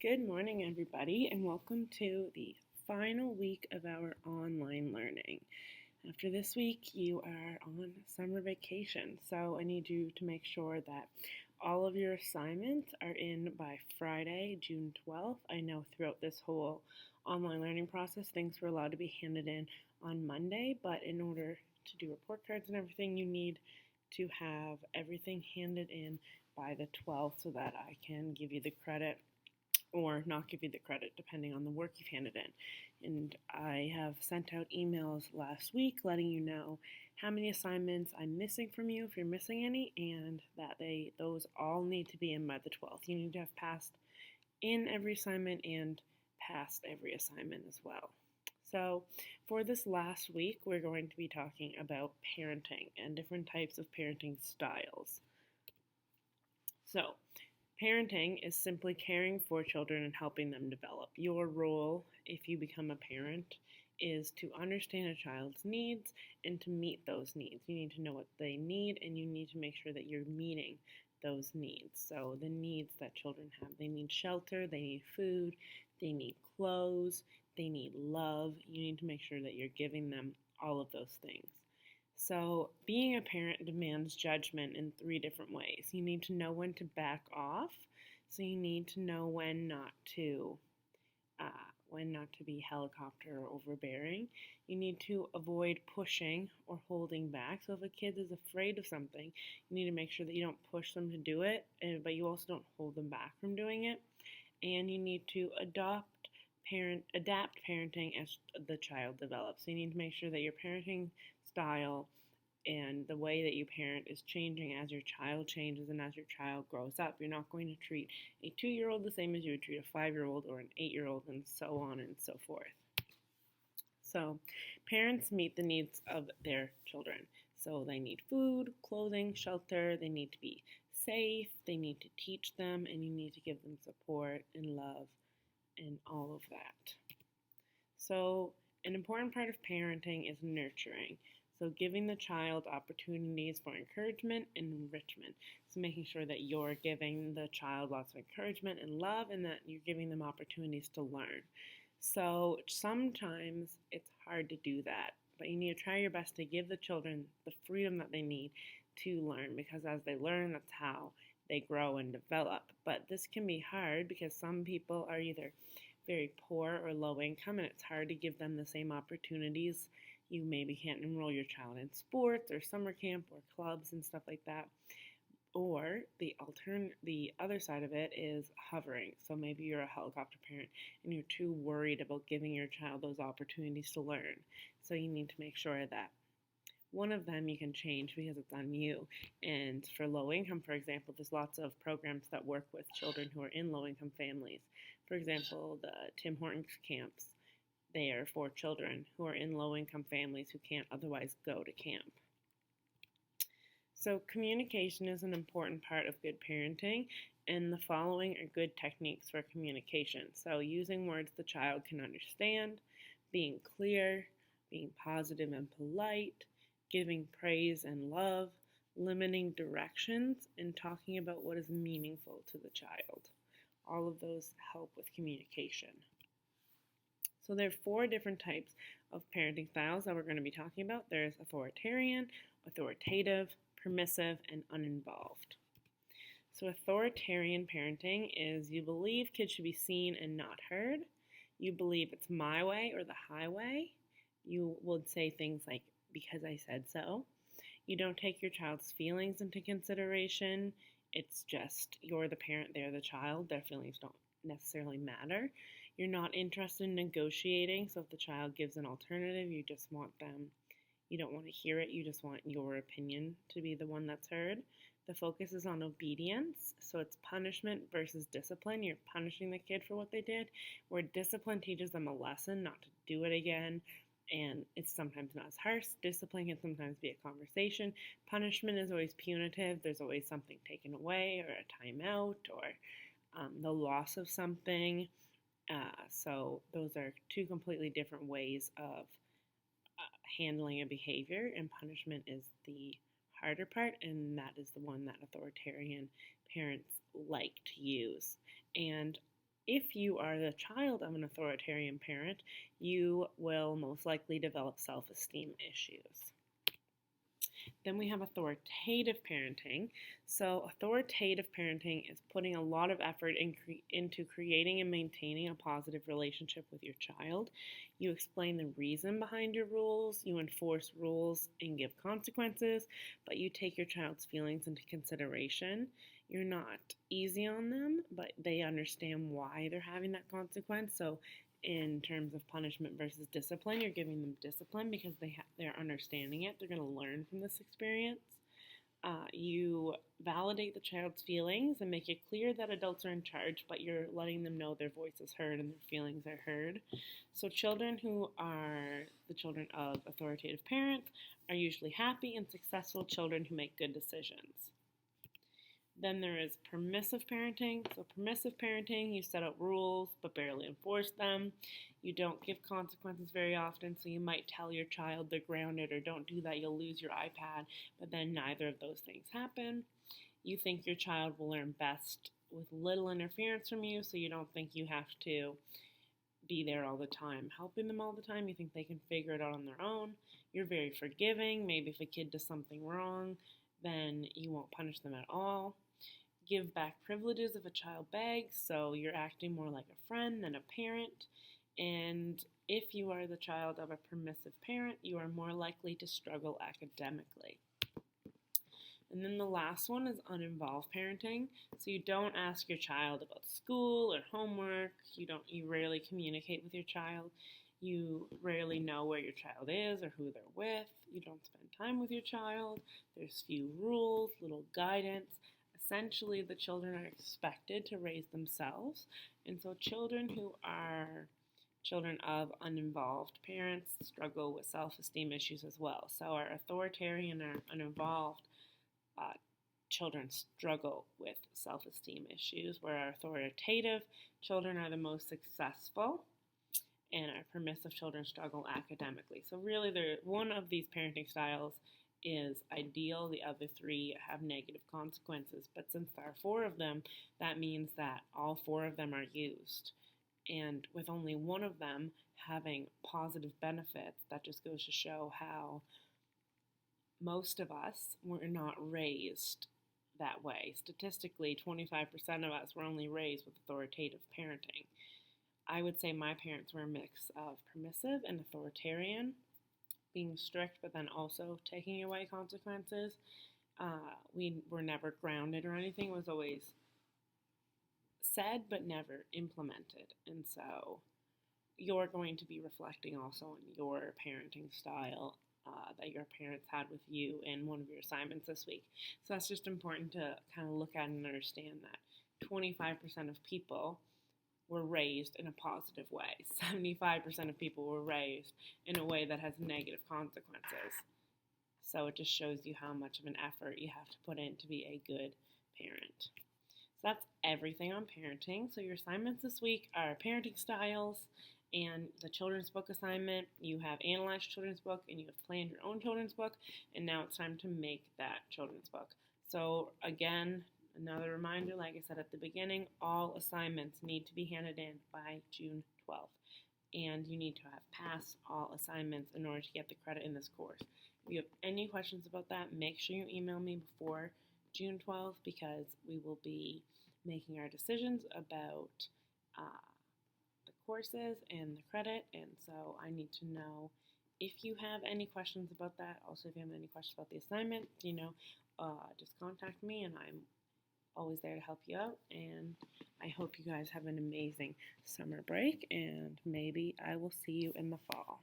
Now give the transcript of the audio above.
Good morning, everybody, and welcome to the final week of our online learning. After this week, you are on summer vacation, so I need you to make sure that all of your assignments are in by Friday, June 12th. I know throughout this whole online learning process, things were allowed to be handed in on Monday, but in order to do report cards and everything, you need to have everything handed in by the 12th so that I can give you the credit or not give you the credit depending on the work you've handed in. And I have sent out emails last week letting you know how many assignments I'm missing from you if you're missing any, and that those all need to be in by the 12th. You need to have passed in every assignment and passed every assignment as well. So for this last week, we're going to be talking about parenting and different types of parenting styles. So parenting is simply caring for children and helping them develop. Your role, if you become a parent, is to understand a child's needs and to meet those needs. You need to know what they need, and you need to make sure that you're meeting those needs. So the needs that children have, they need shelter, they need food, they need clothes, they need love. You need to make sure that you're giving them all of those things. So, being a parent demands judgment in three different ways. You need to know when to back off. So, you need to know when not to be helicopter or overbearing. You need to avoid pushing or holding back. So, if a kid is afraid of something, you need to make sure that you don't push them to do it, but you also don't hold them back from doing it. And you need to adapt parenting as the child develops. So you need to make sure that your parenting style and the way that you parent is changing as your child changes and as your child grows up. You're not going to treat a 2-year-old the same as you would treat a 5-year-old or an 8-year-old, and so on and so forth. So parents meet the needs of their children. So they need food, clothing, shelter, they need to be safe, they need to teach them, and you need to give them support and love and all of that. So an important part of parenting is nurturing. So giving the child opportunities for encouragement and enrichment. So making sure that you're giving the child lots of encouragement and love, and that you're giving them opportunities to learn. So sometimes it's hard to do that, but you need to try your best to give the children the freedom that they need to learn, because as they learn, that's how they grow and develop. But this can be hard because some people are either very poor or low income, and it's hard to give them the same opportunities. You maybe can't enroll your child in sports or summer camp or clubs and stuff like that. Or the other side of it is hovering. So maybe you're a helicopter parent and you're too worried about giving your child those opportunities to learn. So you need to make sure that one of them you can change because it's on you. And for low income, for example, there's lots of programs that work with children who are in low income families. For example, the Tim Hortons camps, they are for children who are in low income families who can't otherwise go to camp. So communication is an important part of good parenting, and the following are good techniques for communication. So using words the child can understand, being clear, being positive and polite, giving praise and love, limiting directions, and talking about what is meaningful to the child. All of those help with communication. So there are 4 different types of parenting styles that we're going to be talking about. There's authoritarian, authoritative, permissive, and uninvolved. So authoritarian parenting is you believe kids should be seen and not heard. You believe it's my way or the highway. You would say things like, because I said so. You don't take your child's feelings into consideration. It's just you're the parent, they're the child. Their feelings don't necessarily matter. You're not interested in negotiating. So if the child gives an alternative, you don't want to hear it. You just want your opinion to be the one that's heard. The focus is on obedience. So it's punishment versus discipline. You're punishing the kid for what they did, where discipline teaches them a lesson not to do it again. And it's sometimes not as harsh. Discipline can sometimes be a conversation. Punishment is always punitive. There's always something taken away, or a timeout, or the loss of something. So those are 2 completely different ways of handling a behavior, and punishment is the harder part, and that is the one that authoritarian parents like to use. And If you are the child of an authoritarian parent, you will most likely develop self-esteem issues. Then we have authoritative parenting. So, authoritative parenting is putting a lot of effort into creating and maintaining a positive relationship with your child. You explain the reason behind your rules, you enforce rules and give consequences, but you take your child's feelings into consideration. You're not easy on them, but they understand why they're having that consequence. So, in terms of punishment versus discipline, you're giving them discipline because they're understanding it. They're going to learn from this experience. You validate the child's feelings and make it clear that adults are in charge, but you're letting them know their voice is heard and their feelings are heard. So children who are the children of authoritative parents are usually happy and successful children who make good decisions. Then there is permissive parenting. So permissive parenting, you set out rules but barely enforce them. You don't give consequences very often, so you might tell your child they're grounded or don't do that, you'll lose your iPad, but then neither of those things happen. You think your child will learn best with little interference from you, so you don't think you have to be there all the time, helping them all the time. You think they can figure it out on their own. You're very forgiving. Maybe if a kid does something wrong, then you won't punish them at all. Give back privileges if a child begs, so you're acting more like a friend than a parent. And if you are the child of a permissive parent, you are more likely to struggle academically. And then the last one is uninvolved parenting. So you don't ask your child about school or homework. You rarely communicate with your child. You rarely know where your child is or who they're with. You don't spend time with your child. There's few rules, little guidance. Essentially, the children are expected to raise themselves. And so children who are children of uninvolved parents struggle with self-esteem issues as well. So our authoritarian or uninvolved children struggle with self-esteem issues, where our authoritative children are the most successful and our permissive children struggle academically. So really, one of these parenting styles is ideal. The other three have negative consequences. But since there are 4 of them, that means that all 4 of them are used. And with only one of them having positive benefits, that just goes to show how most of us were not raised that way. Statistically, 25% of us were only raised with authoritative parenting. I would say my parents were a mix of permissive and authoritarian, being strict but then also taking away consequences. We were never grounded or anything. It was always said but never implemented. And so you're going to be reflecting also on your parenting style that your parents had with you in one of your assignments this week. So that's just important to kind of look at and understand that 25% of people were raised in a positive way. 75% of people were raised in a way that has negative consequences. So it just shows you how much of an effort you have to put in to be a good parent. So that's everything on parenting. So your assignments this week are parenting styles and the children's book assignment. You have analyzed children's book and you have planned your own children's book, and now it's time to make that children's book. So again, another reminder, like I said at the beginning, all assignments need to be handed in by June 12th. And you need to have passed all assignments in order to get the credit in this course. If you have any questions about that, make sure you email me before June 12th, because we will be making our decisions about the courses and the credit. And so I need to know if you have any questions about that. Also, if you have any questions about the assignment, just contact me and I'm always there to help you out. And I hope you guys have an amazing summer break, and maybe I will see you in the fall.